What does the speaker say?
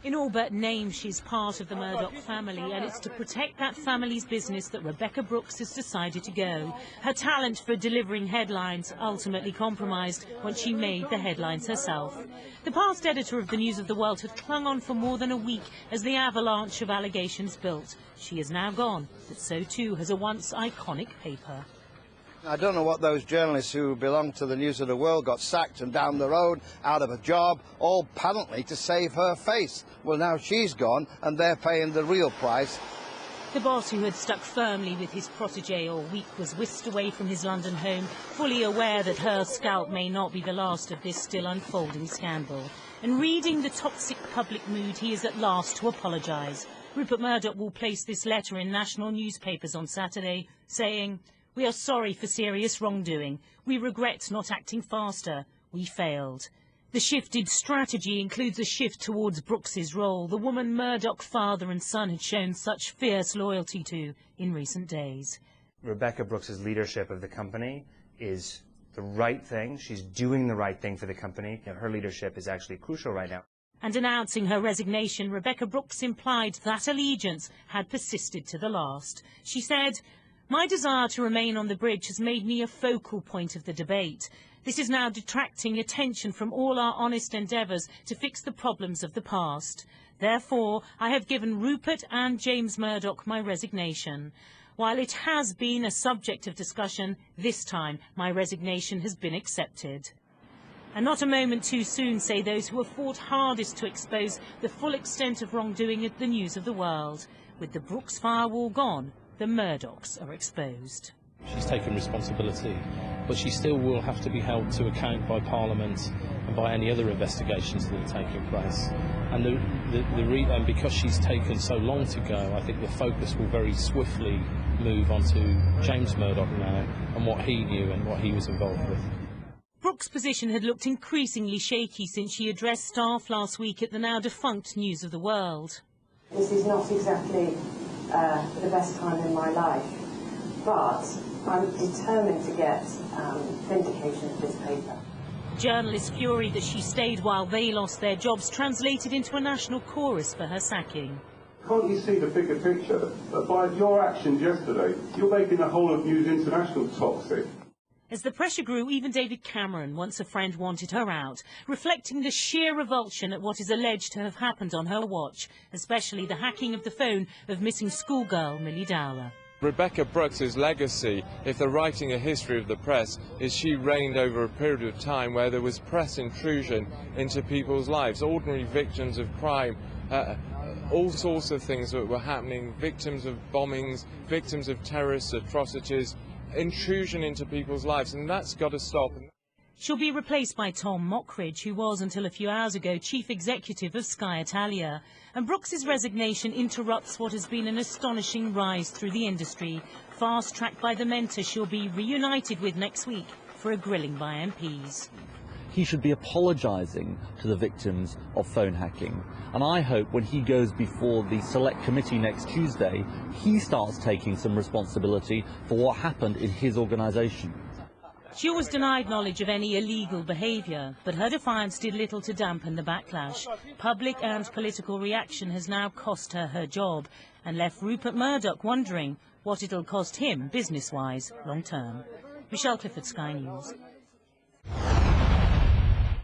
In all but name, she's part of the Murdoch family, and it's to protect that family's business that Rebekah Brooks has decided to go. Her talent for delivering headlines ultimately compromised when she made the headlines herself. The past editor of the News of the World had clung on for more than a week as the avalanche of allegations built. She is now gone, but so too has a once iconic paper. I don't know what those journalists who belong to the News of the World got sacked and down the road, out of a job, all apparently to save her face. Well, now she's gone and they're paying the real price. The boss, who had stuck firmly with his protégé all week, was whisked away from his London home, fully aware that her scalp may not be the last of this still unfolding scandal. And reading the toxic public mood, he is at last to apologise. Rupert Murdoch will place this letter in national newspapers on Saturday, saying, "We are sorry for serious wrongdoing. We regret not acting faster. We failed." The shifted strategy includes a shift towards Brooks's role, the woman Murdoch father and son had shown such fierce loyalty to in recent days. Rebekah Brooks's leadership of the company is the right thing. She's doing the right thing for the company. Her leadership is actually crucial right now. And announcing her resignation, Rebekah Brooks implied that allegiance had persisted to the last. She said, "My desire to remain on the bridge has made me a focal point of the debate. This is now detracting attention from all our honest endeavours to fix the problems of the past. Therefore, I have given Rupert and James Murdoch my resignation. While it has been a subject of discussion, this time my resignation has been accepted." And not a moment too soon, say those who have fought hardest to expose the full extent of wrongdoing at the News of the World. With the Brooks firewall gone, the Murdochs are exposed. She's taken responsibility, but she still will have to be held to account by Parliament and by any other investigations that are taking place. And because she's taken so long to go, I think the focus will very swiftly move on to James Murdoch now and what he knew and what he was involved with. Brooks' position had looked increasingly shaky since she addressed staff last week at the now defunct News of the World. This is not exactly the best time in my life, but I'm determined to get vindication of this paper. Journalists' fury that she stayed while they lost their jobs translated into a national chorus for her sacking. Can't you see the bigger picture? That by your actions yesterday, you're making the whole of News International toxic. As the pressure grew, even David Cameron, once a friend, wanted her out, reflecting the sheer revulsion at what is alleged to have happened on her watch, especially the hacking of the phone of missing schoolgirl Milly Dowler. Rebekah Brooks' legacy, if they're writing a history of the press, is she reigned over a period of time where there was press intrusion into people's lives, ordinary victims of crime, all sorts of things that were happening, victims of bombings, victims of terrorist atrocities, intrusion into people's lives, and that's got to stop. She'll be replaced by Tom Mockridge, who was, until a few hours ago, chief executive of Sky Italia. And Brooks's resignation interrupts what has been an astonishing rise through the industry, fast-tracked by the mentor she'll be reunited with next week for a grilling by MPs. He should be apologising to the victims of phone hacking. And I hope when he goes before the Select Committee next Tuesday, he starts taking some responsibility for what happened in his organisation. She was denied knowledge of any illegal behaviour, but her defiance did little to dampen the backlash. Public and political reaction has now cost her her job and left Rupert Murdoch wondering what it'll cost him, business-wise, long-term. Michelle Clifford, Sky News.